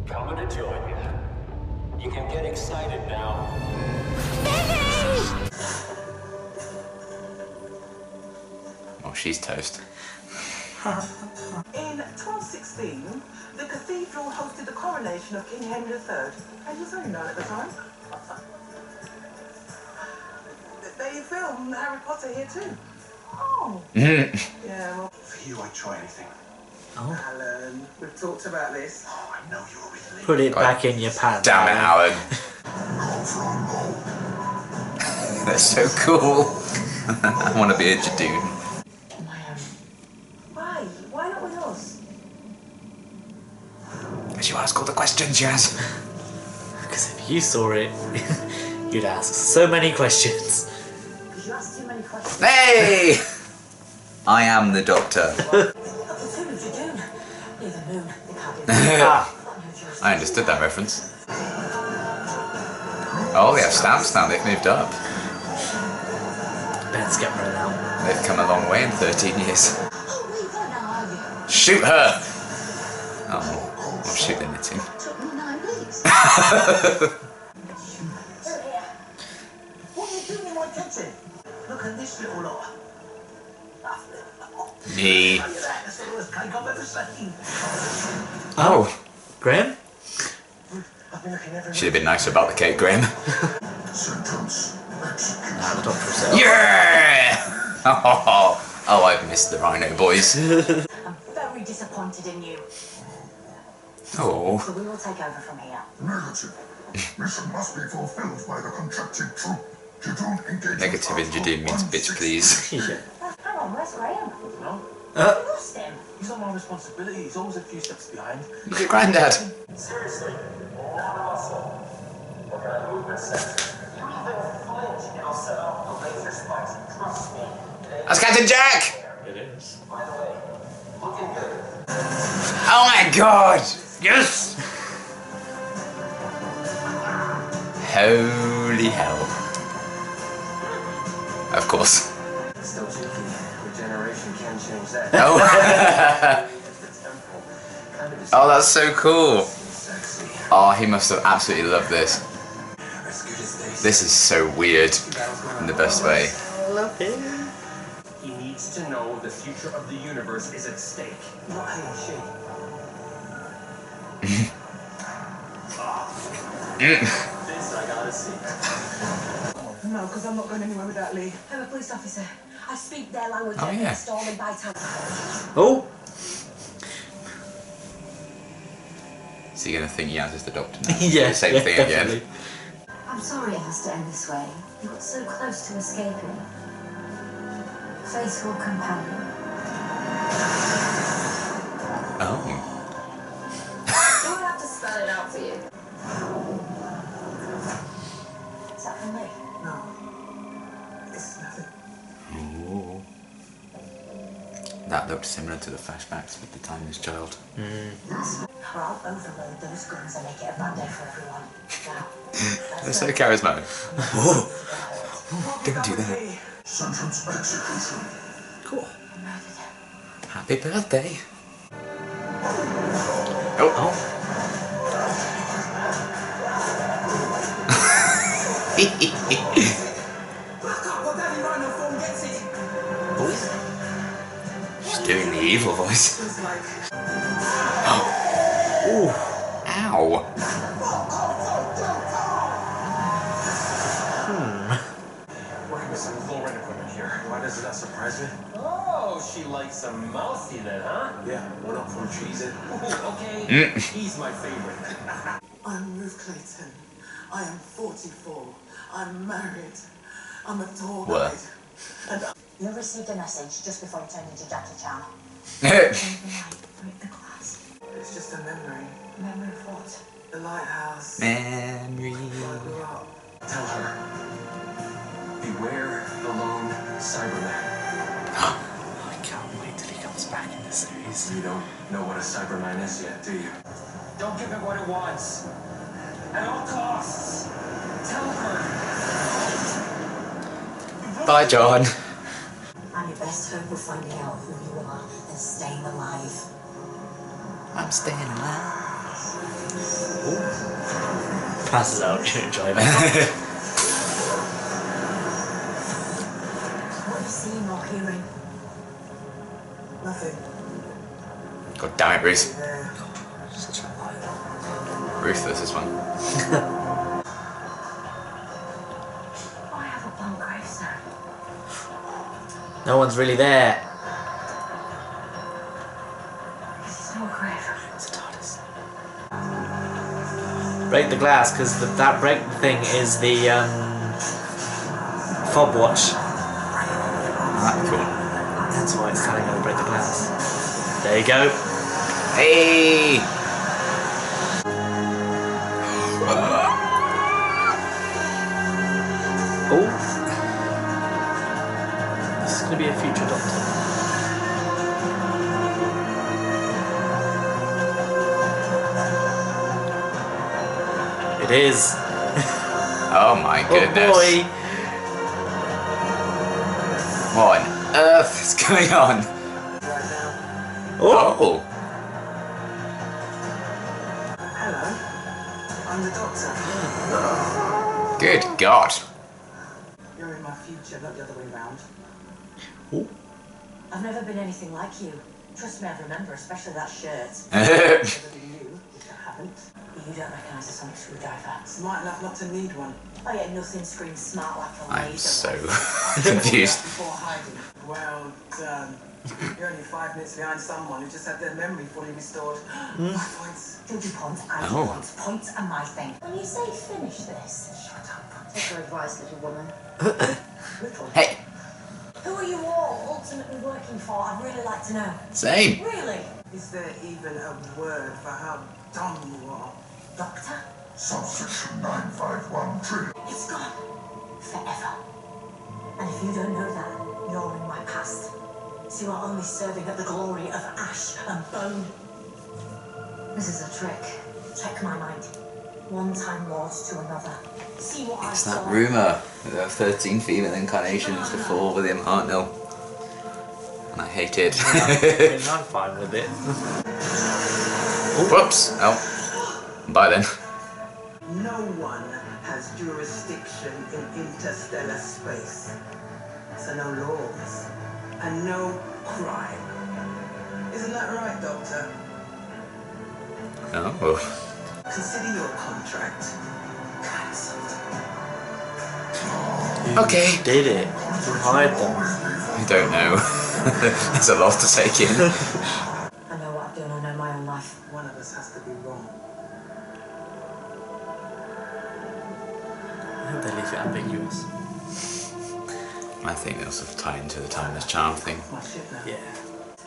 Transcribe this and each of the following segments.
Coming to join you. You can get excited now. Oh, she's toast. In 1216, the cathedral hosted the coronation of King Henry III, and he was only 9 at the time. They filmed Harry Potter here too. Oh. Yeah, well, for you I'd try anything. Oh. Alan, we've talked about this. Oh, I know you're with me. Put it back in your pants. Damn it, Alan. That's so cool. I want to be a Judoon. Why? Why not with us? Because you ask all the questions, Jazz. Because if you saw it, you'd ask so many questions. Because you ask too many questions. Hey! I am the Doctor. I understood that reference. Oh, they have stamps now, they've moved up. Ben's getting rid of that. They've come a long way in 13 years. Shoot her! Oh, I'll shoot the knitting. What are you doing in my kitchen? Look at this little lot. Me. Oh. Graham? Should have been nicer about the cake, Graham. Nah, the Doctor himself. Yeah! Oh, I've missed the Rhino boys. I'm very disappointed in you. Oh. So we will take over from here. Negative. Mission must be fulfilled by the contracted troop. Judoon engagement. Negative in Judoon means bitch, please. Yeah. Hang on, where's Graham? No? You lost him. He's not my responsibility. He's always a few steps behind. Look at Grandad. Seriously, one muscle. Look at that movement center. You even flinch and I'll set up the laser spikes. Trust me. That's Captain Jack! It is. By the way, looking good. Oh my god! Yes! Holy hell. Of course. Still cheeky. Regeneration can change that. Oh. The temple. Kind of Oh, that's so cool. Oh, he must have absolutely loved this. as good as they This is so weird in the best way. I love him. He needs to know the future of the universe is at stake. Not he and she. This I gotta see. No, because I'm not going anywhere without Lee. I'm a police officer. I speak their language. Oh, yeah. Storm and bite out. Oh! Is he going to think Yaz is the Doctor now? Yeah, Same yeah, thing definitely. again. I'm sorry it has to end this way. You got so close to escaping. Faithful companion. Oh. Do I have to spell it out for you? Is that from me? No. It's nothing. Ooh. That looked similar to the flashbacks with the timeless child. That's right. I'll overload those guns and make it a bad day for everyone. Now, They're so charismatic. Oh. Don't do that. Sentence execution. Cool. Happy birthday. Oh. Oh. She's doing the evil voice. Oh. Ooh. Ow. Working with some low-rent equipment here. Why doesn't that surprise me? Oh, she likes some mousy then, huh? Yeah, one up from cheesing. Okay, he's my favorite. I'm Ruth Clayton. I am 44. I'm married. I'm a tour What? guide. And you received a message just before you turned into Jackie Chan. Break the glass. it's just a memory. Memory of what? The lighthouse. Memory. Where I grew up. Tell her, beware the lone Cyberman. I can't wait till he comes back in the series. You don't know what a Cyberman is yet, do you? Don't give it what it wants. At all costs. Tell her. Bye, John. I'm your best hope of finding out who you are and staying alive. I'm staying alive. passes out during driving. What are you seeing or hearing? Nothing. God damn it, Bruce. Yeah. Such a liar. Ruthless, this one. I have a bunk gravestone. No one's really there. It's no grave. It's a TARDIS. Break the glass, because that break thing is the fob watch. Ah, cool. That's why it's telling her to break the glass. There you go. Hey! Oh. This is going to be a future Doctor. It is. Oh my goodness. Oh boy. What on earth is going on? Right now. Oh! Hello. I'm the Doctor. Good God. You're in my future, not the other way round. Ooh. I've never been anything like you. Trust me, I remember, especially that shirt. Never been you, which I haven't. You don't recognise a sonic screwdriver. Smart enough not to need one. Oh yeah, nothing screams smart like a I'm laser. so confused. Before hiding. Well done. You're only 5 minutes behind someone who just had their memory fully restored. 5 points. Judy points and Oh. points. Points are my thing. When you say finish this, shut up. Take your advice, little woman. Little. Hey, Who are you all ultimately working for? I'd really like to know. same. Really? Is there even a word for how dumb you are? Doctor? Subsection 951 trillion. It's gone. Forever. And if you don't know that, you're in my past. So you are only serving at the glory of ash and bone. This is a trick. Check my mind. One time lord to another. See what I It's saw. that rumour that there are 13 female incarnations before William Hartnell. And I hate it. I'm fine with it. Whoops! Oh. Bye then. No one has jurisdiction in interstellar space. So no laws and no crime. Isn't that right, Doctor? Oh. Consider your contract cancelled. Okay. Did it? You hired them. I don't know. There's a lot to take in. I know what I've done. I know my own life. One of us has to be wrong. I hope they leave it ambiguous. I think they'll sort of tie into the timeless charm thing. My ship now. Yeah.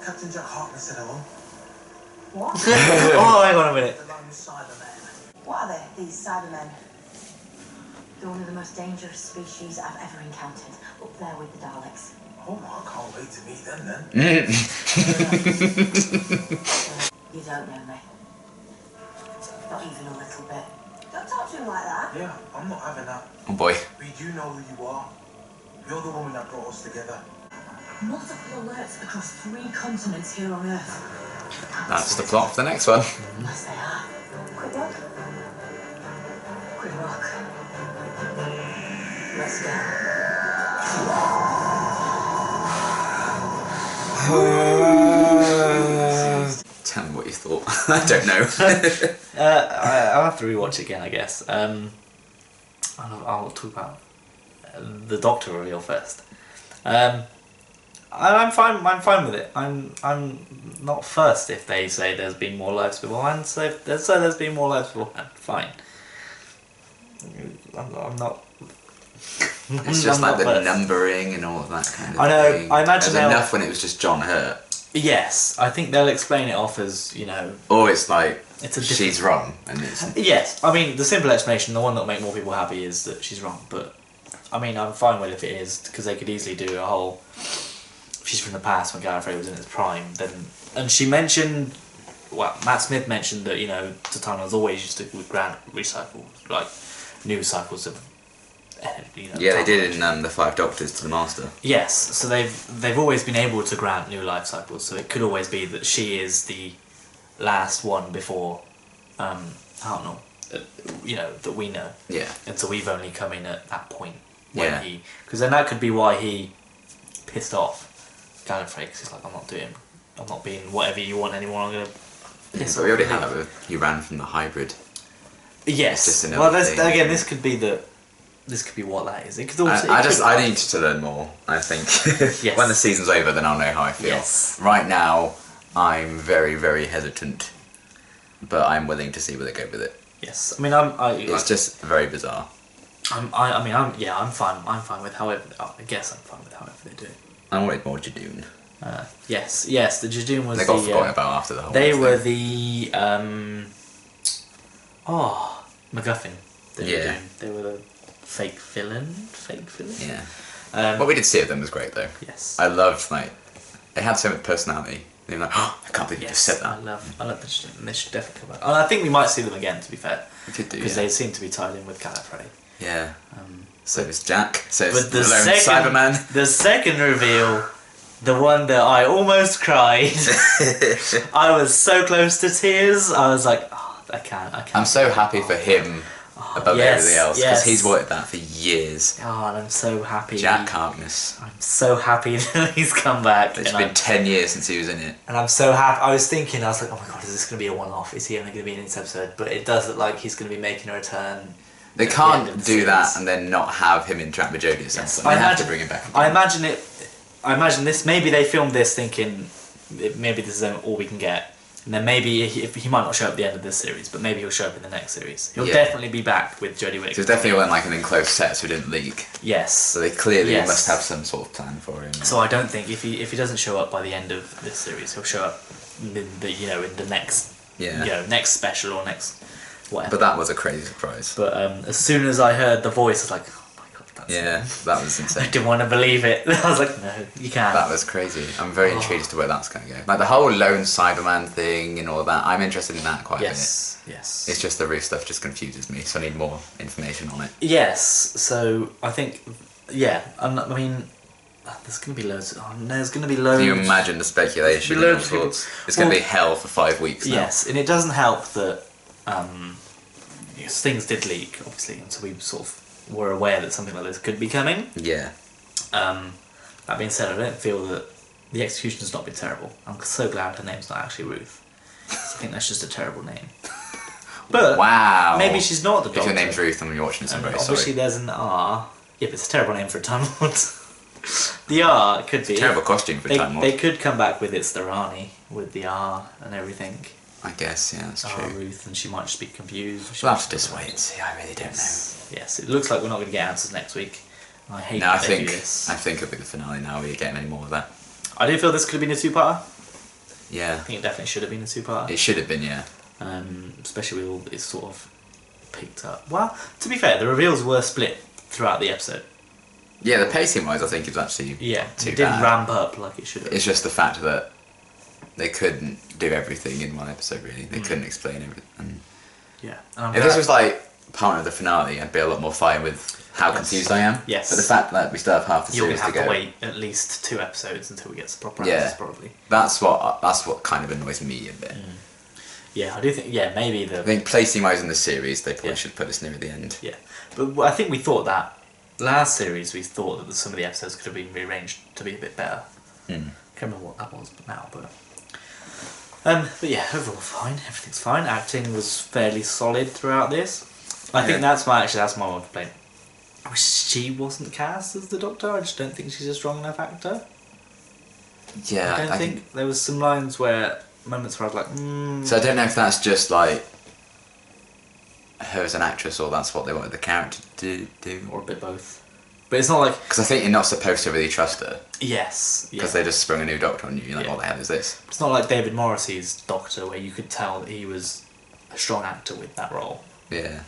Captain Jack Hartley said hello. What? Oh, hang on a minute. The lone Cyberman. What are they, these Cybermen? They're one of the most dangerous species I've ever encountered. Up there with the Daleks. Oh, I can't wait to meet them then. You don't know me. Not even a little bit. Don't talk to him like that. Yeah, I'm not having that. Oh boy. But you know who you are. You're the woman that brought us together. Multiple alerts across 3 continents here on Earth. That's the plot for the next one. Unless they are. Quick look. Quick look. Let's go. Tell me what you thought. I don't know. I'll have to rewatch it again, I guess. I'll talk about the Doctor reveal first. I'm fine. I'm fine with it. I'm not fussed if they say there's been more lives beforehand. So if they say there's been more lives beforehand, fine. I'm not. It's just I'm like not the fussed. numbering and all of that kind of I know, thing. I imagine There's they'll- enough when it was just John Hurt. Yes, I think they'll explain it off as, you know. Or it's like, It's a she's wrong. And it's... Yes, I mean the simple explanation, the one that'll make more people happy, is that she's wrong. But I mean, I'm fine with it if it is, because they could easily do a whole. She's from the past when Gallifrey was in its prime. Then, and she mentioned, well, Matt Smith mentioned that, you know, Zatanna was always used to grant recycles, like new cycles of. You know, Yeah, they time. did in the Five Doctors to the Master. Yes, so they've always been able to grant new life cycles. So it could always be that she is the last one before Hartnell. series, you know, that we know. Yeah. And so we've only come in at that point when he, because then that could be why he pissed off Gallifrey, because he's like, I'm not being whatever you want anymore. I'm gonna piss But off. we already had that. He ran from the hybrid. Yes. It's just another Well, that's, thing. again, this could be what that is. It could also, I need to learn more, I think. Yes. When the season's over, then I'll know how I feel. Yes. Right now, I'm very, very hesitant, but I'm willing to see where they go with it. Yes. I mean, It's just very bizarre. I'm fine with however. I guess I'm fine with however they do it. I wanted more Judoon. Yes. The Judoon was They got forgotten about after the whole They thing. were the MacGuffin. The Yeah. Judoon. They were the fake villain. Yeah. Um, What we did see of them was great, though. Yes. I loved, like, they had so much personality. They were like, oh, I can't believe you just said that. I love the Judoon. They should definitely come back. And I think we might see them again, to be fair. We could do, because they seem to be tied in with Gallifrey. Yeah. So is Jack. So is But the lone Cyberman. The second reveal, the one that I almost cried. I was so close to tears. I was like, oh, I can't. I'm so happy for him above yes, everything else, yes. because he's wanted that for years. Oh, and I'm so happy. Jack Harkness. I'm so happy that he's come back. It's been 10 years since he was in it. And I'm so happy. I was like, oh my god, is this going to be a one-off? Is he only going to be in this episode? But it does look like he's going to be making a return. They at can't the end of the do that series. and then not have him interact with Jodie at some Yes, point. They have to bring him back. I imagine this. Maybe they filmed this thinking, maybe this is all we can get, and then maybe he might not show up at the end of this series, but maybe he'll show up in the next series. He'll definitely be back with Jodie Whittaker. So it's definitely on like an enclosed set, so it didn't leak. Yes. So they clearly must have some sort of plan for him. So I don't think if he doesn't show up by the end of this series, he'll show up in the next next special or next whatever. But that was a crazy surprise. But as soon as I heard the voice, I was like, oh my god, that's that was I insane. didn't want to believe it. I was like, no, you can't. That was crazy. I'm very intrigued as to where that's going to go. Like the whole lone Cyberman thing and all that, I'm interested in that quite a bit. Yes. It's just the Ruth stuff just confuses me, so I need more information on it. Yes, so I think, I mean, there's going to be loads. There's going to be loads. Can you imagine the speculation? There'll be loads of and all people- sorts? It's going to be hell for 5 weeks now. Yes, and it doesn't help that things did leak, obviously, and so we sort of were aware that something like this could be coming. Yeah. That being said, I don't feel that the execution has not been terrible. I'm so glad her name's not actually Ruth. I think that's just a terrible name. But wow. maybe she's not the If Doctor. your name's Ruth and you're watching this, I'm very Obviously sorry. there's an R. Yeah, but it's a terrible name for a Time Lord. The R could be. Terrible costume for a Time Lord. They could come back with it's the Rani with the R and everything. I guess, yeah, that's true. Ruth, and she might just be confused. We'll have to just wait and see. I really don't know. Yes, it looks like we're not going to get answers next week. I hate No, I that they think do this. it'll be the finale now. We get any more of that. I do feel this could have been a two-parter. Yeah. I think it definitely should have been a two-parter. It should have been, yeah. Especially with all it's sort of picked up. Well, to be fair, the reveals were split throughout the episode. Yeah, the pacing wise, I think it's actually too it didn't bad. ramp up like it should have. It's just the fact that they couldn't do everything in one episode, really. They couldn't explain everything. Yeah. And If this was like part of the finale, I'd be a lot more fine with how confused I am. Yes. But the fact that we still have half the you're series going to to have go, to wait at least 2 episodes until we get some proper Yeah. answers, probably. that's what kind of annoys me a bit. Yeah, I do think. Yeah, maybe the. I think placing wise in the series, they probably should put this near the end. Yeah, but I think we thought that last series. We thought that some of the episodes could have been rearranged to be a bit better. Can't remember what that was now, but yeah, overall fine. Everything's fine. Acting was fairly solid throughout this. I think that's my one complaint. I wish she wasn't cast as the Doctor. I just don't think she's a strong enough actor. Yeah, I don't think there was some moments where I was like, So I don't know if that's just like her as an actress, or that's what they wanted the character to do, or a bit both. But it's not like because I think you're not supposed to really trust her. yes, Because they just sprung a new Doctor on you. You're like, Yeah. what the hell is this? It's not like David Morrissey's Doctor, where you could tell that he was a strong actor with that role. Yeah.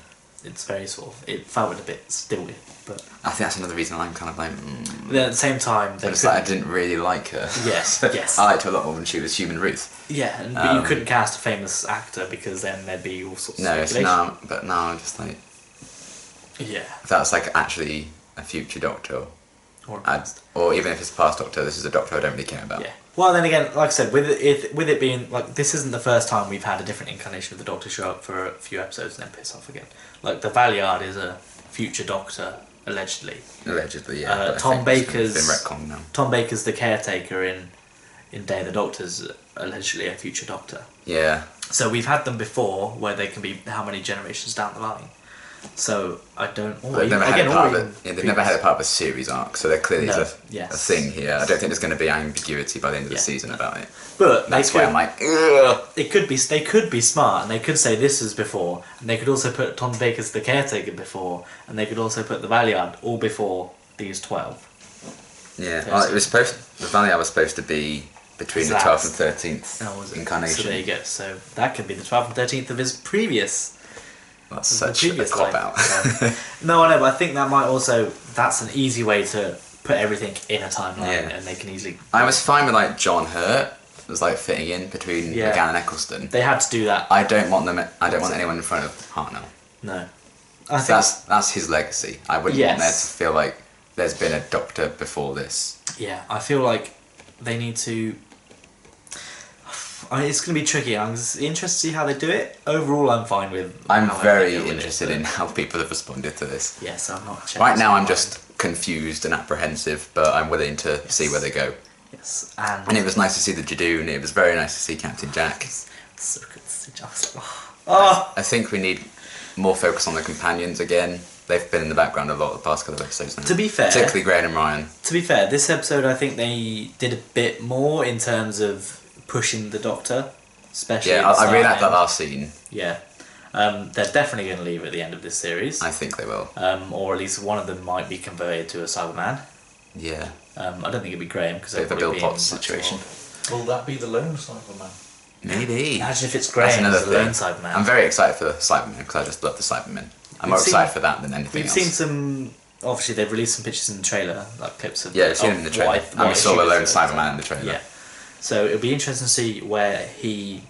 It's very sort of, it felt a bit stilted, but I think that's another reason I'm kind of like. then at the same time, they It's like I didn't really like her. Yes, yes. I liked her a lot more when she was Human Ruth. yeah, but you couldn't cast a famous actor because then there'd be all sorts of No, it's speculation. but now I'm just like, Yeah, if that's like actually a future Doctor, or or even if it's a past Doctor, this is a Doctor I don't really care about. yeah, Well, then again, like I said, with it being like this isn't the first time we've had a different incarnation of the Doctor show up for a few episodes and then piss off again. Like the Valiard is a future Doctor, allegedly. Allegedly, yeah. Tom Baker's been retconned now. Tom Baker's the caretaker in Day of the Doctor's allegedly a future Doctor. Yeah. So we've had them before, where they can be how many generations down the line. So I don't. They've never had a part of a series arc, so there clearly is a thing here. I don't think there's going to be ambiguity by the end of the season about it. But that's why I'm like, ugh. They could be smart, and they could say this was before, and they could also put Tom Baker's the caretaker before, and they could also put the Valiard all before these 12. Yeah, well, it was the Valiard was supposed to be between the 12th and 13th incarnation. So there you go. So that could be the 12th and 13th of his previous. That's such a cop out. No, I know, but I think that might also. That's an easy way to put everything in a timeline, and they can easily. I was fine with like John Hurt. It was like fitting in between McGann and Eccleston. They had to do that. I don't want them. I don't want anyone in front of Hartnell. No. That's his legacy. I wouldn't want there to feel like there's been a Doctor before this. Yeah, I feel like they need to. It's going to be tricky. I'm interested to see how they do it. Overall, I'm fine with. I'm very interested in how people have responded to this. Yes, I'm not. Right now, I'm just confused and apprehensive, but I'm willing to see where they go. Yes, and it was nice to see the Judoon. It was very nice to see Captain Jack. So good to see Jack. I think we need more focus on the companions again. They've been in the background a lot the past couple of episodes now. To be fair, particularly Graham and Ryan. To be fair, this episode I think they did a bit more in terms of pushing the Doctor, especially. Yeah, I really liked that last scene. Yeah, they're definitely going to leave at the end of this series. I think they will. Or at least one of them might be converted to a Cyberman. Yeah. I don't think it'd be Graham because they've Bill Potts situation. Will that be the lone Cyberman? Maybe. Imagine if it's Graham as the lone Cyberman. I'm very excited for the Cybermen because I just love the Cybermen. I'm more excited for that than anything else. We've seen some. Obviously, they've released some pictures in the trailer, like clips of. Yeah, we've seen them in the trailer. And we saw the lone Cyberman in the trailer. Yeah. So it'll be interesting to see where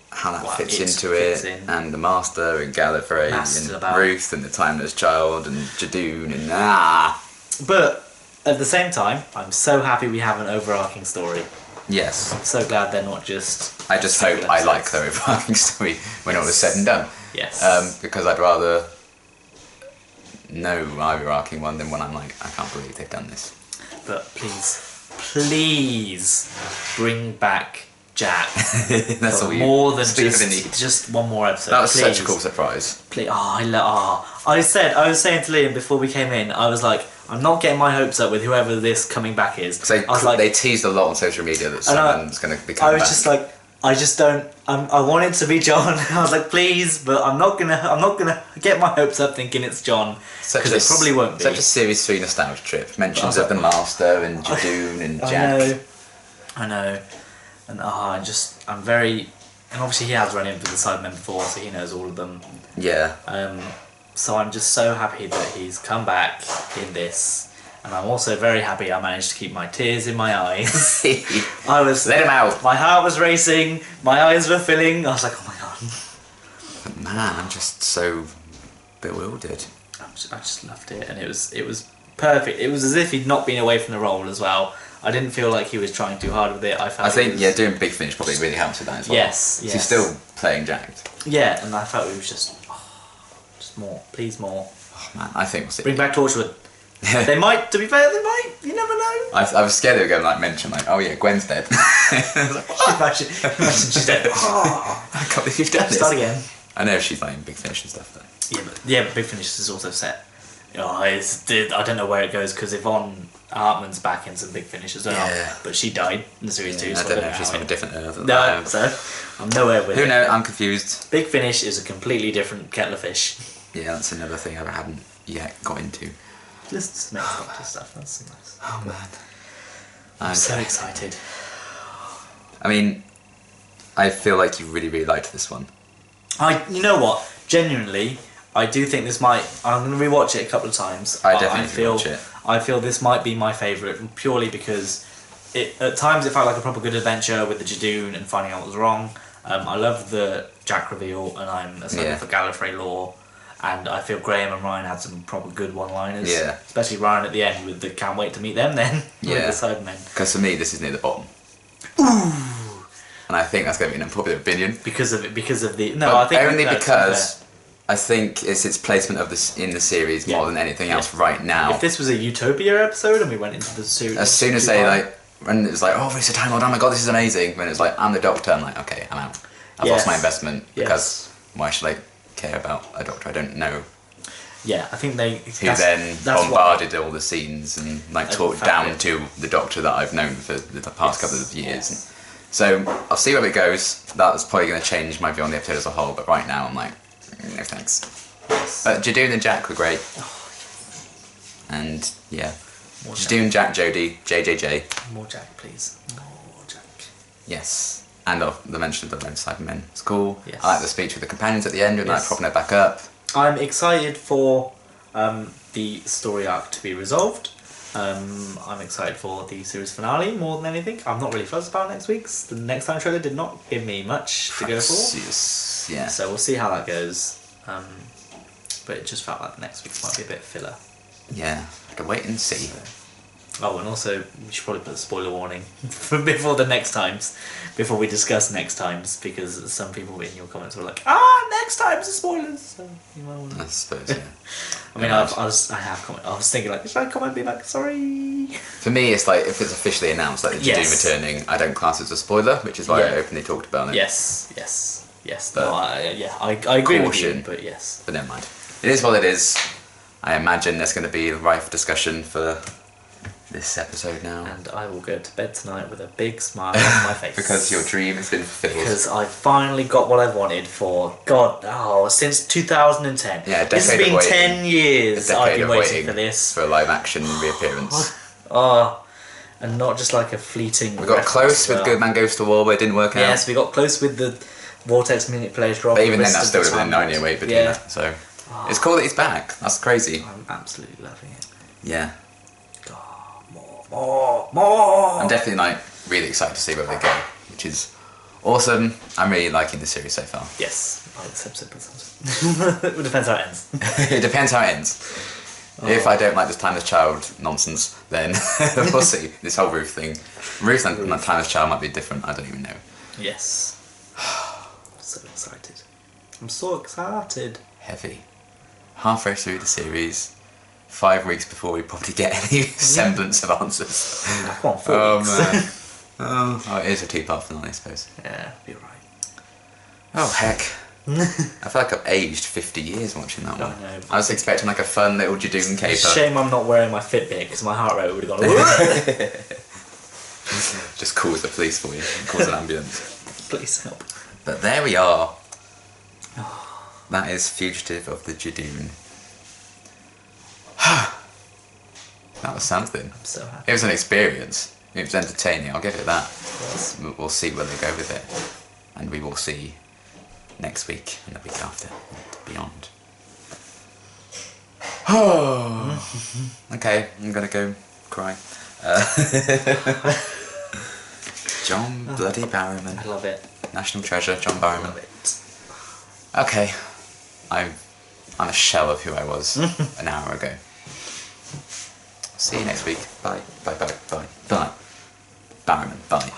how that fits into it, and the Master and Gallifrey and Ruth and the Timeless Child and Judoon and But at the same time, I'm so happy we have an overarching story. Yes. I'm so glad they're not just. I just hope I like the overarching story when all is said and done. Yes. Because I'd rather no overarching one than one I'm like, I can't believe they've done this. But please bring back Jack. That's all you more than just one more episode. That was such a cool surprise. Please. I was saying to Liam before we came in, I was like, I'm not getting my hopes up with whoever this coming back is. They teased a lot on social media that someone's going to be coming back. I was just like, I just don't. I want it to be John. I was like, please, but I'm not gonna get my hopes up thinking it's John because it probably won't be. Such a Series 3 nostalgia trip. Mentions of the Master and Judoon and Jack. I know, and I'm very, and obviously he has run in with the Cybermen before, so he knows all of them. Yeah. So I'm just so happy that he's come back in this. And I'm also very happy I managed to keep my tears in my eyes. Let him out. My heart was racing, my eyes were filling. I was like, oh my god. But man, I'm just so bewildered. I just loved it, and it was perfect. It was as if he'd not been away from the role as well. I didn't feel like he was trying too hard with it. I think doing Big Finish probably really helped with that as well. Yes. He's still playing Jack. Yeah, and I felt it was just more. Please more. Oh man, I think we'll see. Bring back Torchwood. They might, to be fair, they might. You never know. I was scared they were going to mention oh yeah, Gwen's dead. Imagine she's dead. I can't believe you've done this. Start again. I know she's like in Big Finish and stuff though. Yeah, but Big Finish is also set. I don't know where it goes because Yvonne Hartman's back in some Big Finish as well. Yeah. But she died in the series 2. So I don't know if she's from a different Earth. No, so I'm nowhere with it. Who knows? I'm confused. Big Finish is a completely different kettle of fish. Yeah, that's another thing I haven't yet got into. Just make Doctor stuff, that's nice. Oh man. I'm so excited. I mean, I feel like you really, really liked this one. You know what? Genuinely, I do think this might. I'm going to rewatch it a couple of times. I definitely watch it. I feel this might be my favourite purely because at times it felt like a proper good adventure with the Judoon and finding out what was wrong. I love the Jack reveal, and I'm a sucker for Gallifrey lore. And I feel Graham and Ryan had some proper good one-liners. Yeah. Especially Ryan at the end with the can't wait to meet them then. Yeah. With the Cybermen. Because for me, this is near the bottom. Ooh. And I think that's going to be an unpopular opinion. Because of the... No, but I think... only because I think it's its placement of this in the series more than anything else right now. If this was a Utopia episode and we went into the series... As soon as they, like... When it was like, oh, Risa Time Lord, oh my god, this is amazing. When it was like, I'm the Doctor, I'm like, okay, I'm out. I've lost my investment because why should I care about a Doctor I don't know? Yeah, I think they... Who then bombarded all the scenes and like talked down to the Doctor that I've known for the past couple of years. So I'll see where it goes. That's probably going to change my view on the episode as a whole, but right now I'm like, no thanks. But Judoon and Jack were great. And yeah. Judoon, Jack, Jodie, JJJ. More Jack, please. More Jack. Yes. And the mention of the Lone Cybermen. It's cool. Yes. I like the speech with the companions at the end and like propping it back up. I'm excited for the story arc to be resolved. I'm excited for the series finale more than anything. I'm not really fussed about next week's. The Next Time trailer did not give me much to go for. Yeah. So we'll see how that goes. But it just felt like the next week's might be a bit filler. Yeah, I can wait and see. Oh, and also we should probably put a spoiler warning for before the next times, before we discuss next times, because some people in your comments were like, next time's the spoilers. So you might want to... I suppose, yeah. I mean, I was thinking like, should I comment and be like, sorry? For me, it's like if it's officially announced, like the Judoon returning, I don't class it as a spoiler, which is why I openly talked about it. Yes. But no, I agree with you, but yes. But never mind. It is what it is. I imagine there's going to be rife discussion for this episode now. And I will go to bed tonight with a big smile on my face. Because your dream has been fulfilled. Because I finally got what I wanted for, since 2010. Yeah, a decade this has been 10 years I've been waiting for this. For a live action reappearance. And not just like a fleeting... We got close with Good Man Goes to War, but it didn't work out. Yes, we got close with the Vortex manipulator drop. But even then, that still would have been 98 between that. So it's cool that he's back. That's crazy. I'm absolutely loving it. Yeah. More. I'm definitely like really excited to see where they go, which is awesome. I'm really liking the series so far. Yes, I like this episode. It depends how it ends. It depends how it ends. If I don't like this Timeless Child nonsense, then we'll see. This whole Ruth thing. Ruth and Timeless Child might be different. I don't even know. Yes. So excited. I'm so excited. Heavy. Halfway through the series. 5 weeks before we probably get any semblance of answers. Come on, 4 weeks. Man. Oh, it is a two-part finale, I suppose. Yeah, you're right. Oh, heck. I feel like I've aged 50 years watching that one. I know. I was expecting like a fun little Judoon caper. Shame I'm not wearing my Fitbit because my heart rate would have gone... Just calls the police for you. Calls an ambulance. Please help. But there we are. That is Fugitive of the Judoon. That was something. I'm so happy. It was an experience. It was entertaining, I'll give it that. We'll see where they go with it. And we will see next week and the week after and beyond. Okay, I'm gonna go cry. John bloody Barrowman. I love it. National treasure, John Barrowman. I love it. Okay, I'm a shell of who I was an hour ago. See you next week. Bye. Bye. Bye. Bye. Bye. Barrowman. Bye.